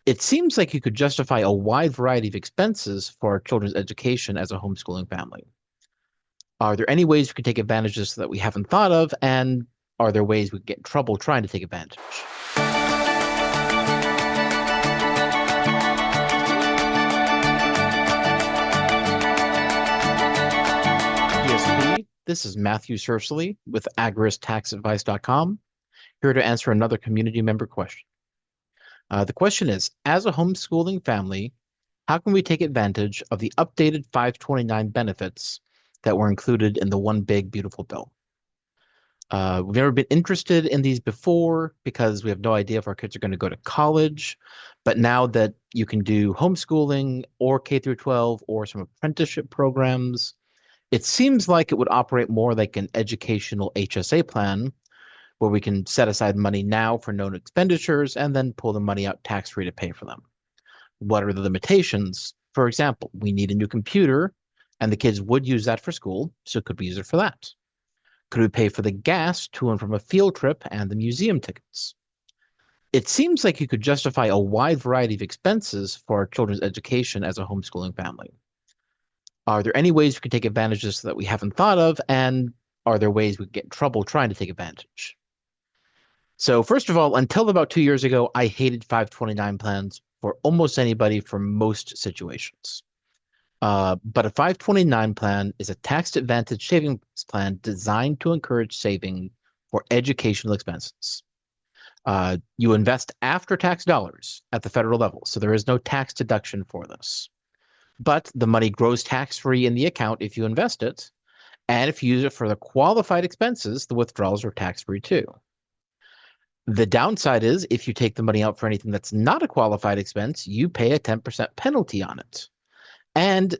It seems like you could justify a wide variety of expenses for our children's education as a homeschooling family. Are there any ways we can take advantages that we haven't thought of? And are there ways we can get in trouble trying to take advantage? ESP, this is Matthew Cersley with agristaxadvice.com, here to answer another community member question. The question is, as a homeschooling family, how can we take advantage of the updated 529 benefits that were included in the One Big Beautiful Bill? We've never been interested in these before because we have no idea if our kids are going to go to college. But now that you can do homeschooling or K through 12 or some apprenticeship programs, it seems like it would operate more like an educational HSA plan where we can set aside money now for known expenditures and then pull the money out tax-free to pay for them. What are the limitations? For example, we need a new computer and the kids would use that for school, so could we use it for that? Could we pay for the gas to and from a field trip and the museum tickets? It seems like you could justify a wide variety of expenses for our children's education as a homeschooling family. Are there any ways we can take advantages that we haven't thought of? And are there ways we get in trouble trying to take advantage? So, first of all, until about 2 years ago, I hated 529 plans for almost anybody for most situations. But a 529 plan is a tax advantage savings plan designed to encourage saving for educational expenses. You invest after tax dollars at the federal level, so there is no tax deduction for this. But the money grows tax-free in the account if you invest it, and if you use it for the qualified expenses, the withdrawals are tax-free too. The downside is if you take the money out for anything that's not a qualified expense, you pay a 10% penalty on it. And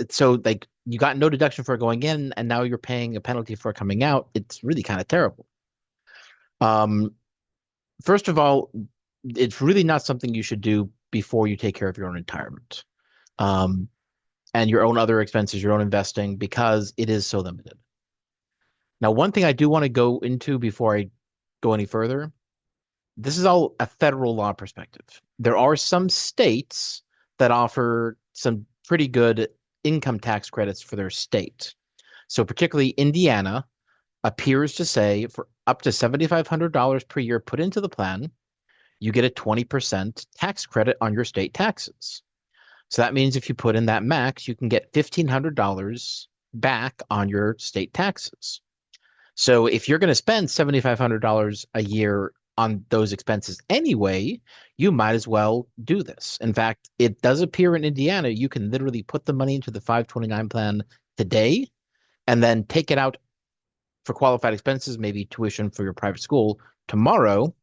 so like you got no deduction for going in and now you're paying a penalty for coming out. It's really kind of terrible. Um, First of all, it's really not something you should do before you take care of your own retirement. Um, and your own other expenses, your own investing, because it is so limited. Now, one thing I do want to go into before I go any further, this is all a federal law perspective. There are some states that offer some pretty good income tax credits for their state. So particularly Indiana appears to say for up to $7,500 per year put into the plan, you get a 20% tax credit on your state taxes. So that means if you put in that max, you can get $1,500 back on your state taxes. So if you're going to spend $7,500 a year on those expenses anyway, you might as well do this. In fact, it does appear in Indiana, you can literally put the money into the 529 plan today and then take it out for qualified expenses, maybe tuition for your private school tomorrow,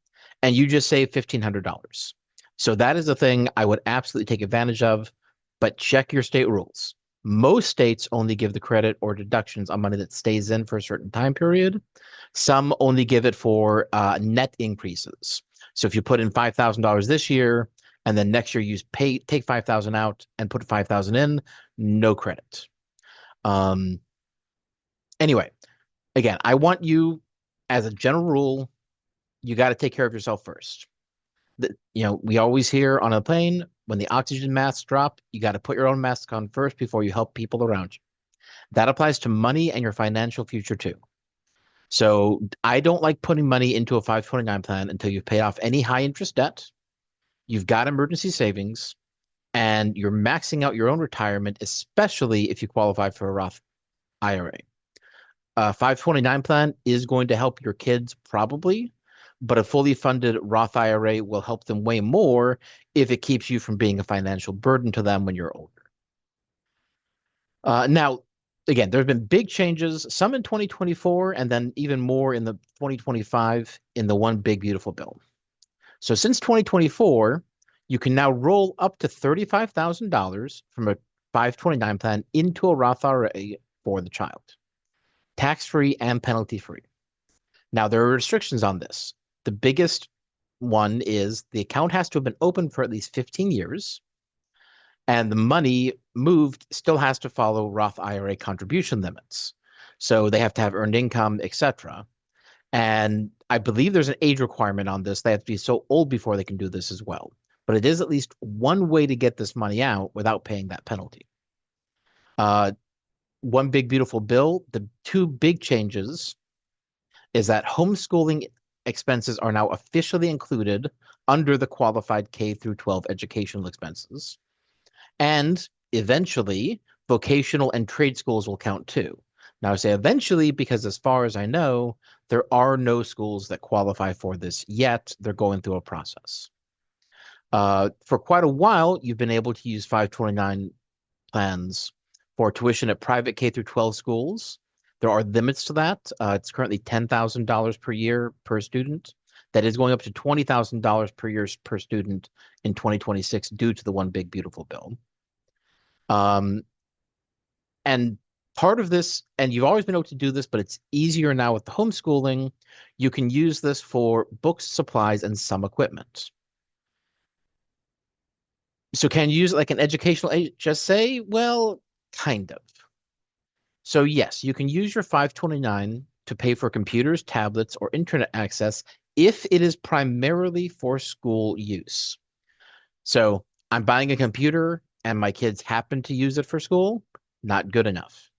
and you just save $1,500. So that is a thing I would absolutely take advantage of, but check your state rules. Most states only give the credit or deductions on money that stays in for a certain time period. Some only give it for net increases. So if you put in $5,000 this year and then next year you take 5,000 out and put 5,000 in, no credit. Anyway, again, I want you, as a general rule, you got to take care of yourself first. We always hear on a plane when the oxygen masks drop, you got to put your own mask on first before you help people around you. That applies to money and your financial future too. So I don't like putting money into a 529 plan until you've paid off any high interest debt, you've got emergency savings, and you're maxing out your own retirement, especially if you qualify for a Roth IRA. 529 plan is going to help your kids probably, but a fully funded Roth IRA will help them way more if it keeps you from being a financial burden to them when you're older. Now, again, there have been big changes, some in 2024, and then even more in the 2025 in the One Big Beautiful Bill. So since 2024, you can now roll up to $35,000 from a 529 plan into a Roth IRA for the child, tax-free and penalty-free. Now, there are restrictions on this. The biggest one is the account has to have been open for at least 15 years, and the money moved still has to follow Roth IRA contribution limits. So they have to have earned income, etc. And I believe there's an age requirement on this. They have to be so old before they can do this as well. But it is at least one way to get this money out without paying that penalty. Uh, One big beautiful bill. The two big changes is that homeschooling expenses are now officially included under the qualified K through 12 educational expenses. And eventually, vocational and trade schools will count too. Now, I say eventually because, as far as I know, there are no schools that qualify for this yet. They're going through a process. For quite a while, you've been able to use 529 plans for tuition at private K through 12 schools. There are limits to that. It's currently $10,000 per year per student. That is going up to $20,000 per year per student in 2026 due to the One Big Beautiful Bill. Um, and part of this, and you've always been able to do this, but it's easier now with the homeschooling. You can use this for books, supplies, and some equipment. So can you use it like an educational HSA? Well, kind of. So yes, you can use your 529 to pay for computers, tablets, or internet access if it is primarily for school use. So I'm buying a computer and my kids happen to use it for school, not good enough.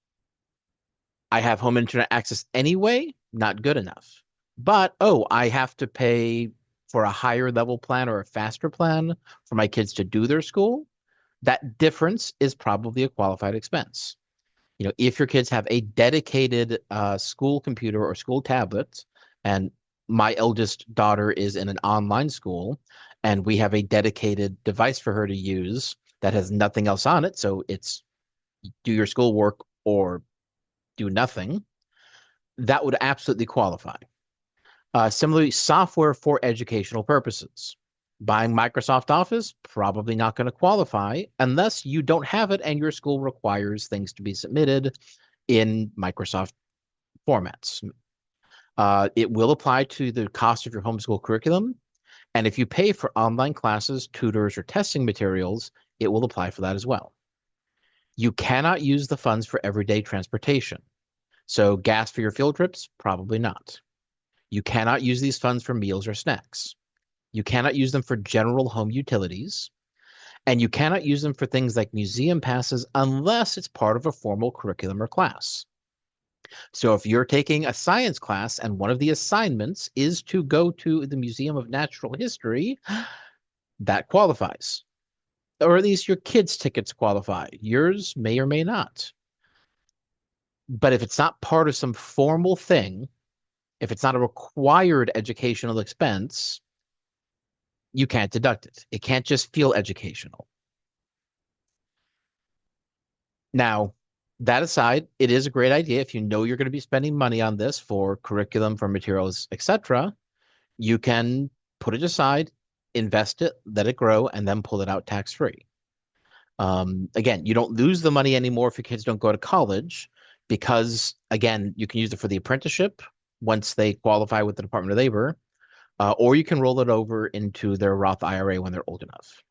I have home internet access anyway, not good enough. But oh, I have to pay for a higher level plan or a faster plan for my kids to do their school. That difference is probably a qualified expense. If your kids have a dedicated school computer or school tablet, and my eldest daughter is in an online school, and we have a dedicated device for her to use that has nothing else on it, so it's do your schoolwork or do nothing, that would absolutely qualify. Similarly, software for educational purposes. Buying Microsoft Office, probably not going to qualify unless you don't have it and your school requires things to be submitted in Microsoft formats. It will apply to the cost of your homeschool curriculum. And if you pay for online classes, tutors, or testing materials, it will apply for that as well. You cannot use the funds for everyday transportation. So gas for your field trips, probably not. You cannot use these funds for meals or snacks. You cannot use them for general home utilities. And you cannot use them for things like museum passes unless it's part of a formal curriculum or class. So if you're taking a science class and one of the assignments is to go to the Museum of Natural History, that qualifies. Or at least your kids' tickets qualify. Yours may or may not. But if it's not part of some formal thing, if it's not a required educational expense, you can't deduct it. It can't just feel educational. Now, that aside, it is a great idea if you know you're going to be spending money on this for curriculum, for materials, etc. You can put it aside, invest it, let it grow, and then pull it out tax-free. Again, you don't lose the money anymore if your kids don't go to college because, again, you can use it for the apprenticeship once they qualify with the Department of Labor, or you can roll it over into their Roth IRA when they're old enough.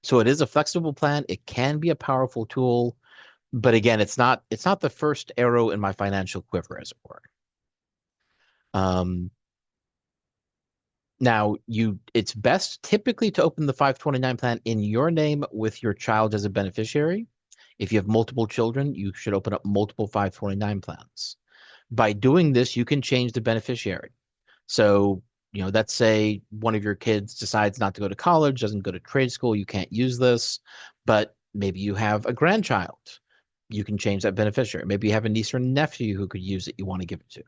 So it is a flexible plan. It can be a powerful tool, but again, it's not the first arrow in my financial quiver, as it were. Um, Now, it's best typically to open the 529 plan in your name with your child as a beneficiary. If you have multiple children, you should open up multiple 529 plans. By doing this, you can change the beneficiary. So, let's say one of your kids decides not to go to college, doesn't go to trade school, you can't use this, but maybe you have a grandchild. You can change that beneficiary. Maybe you have a niece or nephew who could use it, you want to give it to.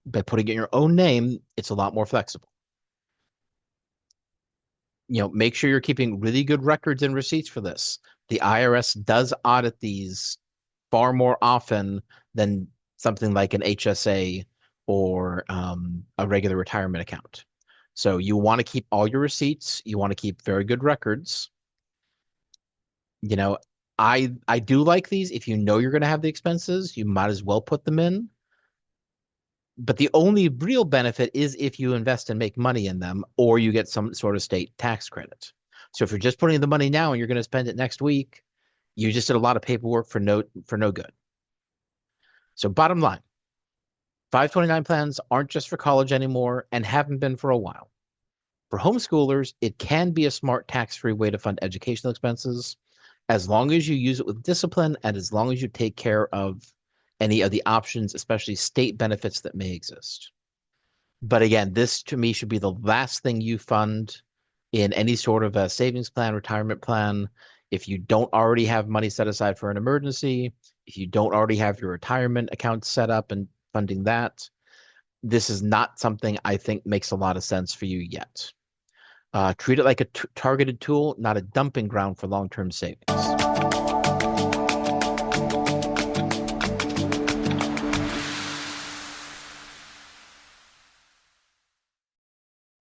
By putting it in your own name, it's a lot more flexible. Make sure you're keeping really good records and receipts for this. The IRS does audit these far more often than something like an HSA or a regular retirement account. So you want to keep all your receipts. You want to keep very good records. You know, I do like these. If you know you're going to have the expenses, you might as well put them in. But the only real benefit is if you invest and make money in them or you get some sort of state tax credit. So if you're just putting the money now and you're going to spend it next week, you just did a lot of paperwork for no good. So bottom line, 529 plans aren't just for college anymore and haven't been for a while. For homeschoolers, it can be a smart tax-free way to fund educational expenses as long as you use it with discipline and as long as you take care of any of the options, especially state benefits that may exist. But again, this to me should be the last thing you fund in any sort of a savings plan, retirement plan. If you don't already have money set aside for an emergency, if you don't already have your retirement account set up and funding that, this is not something I think makes a lot of sense for you yet. Treat it like a targeted tool, not a dumping ground for long-term savings.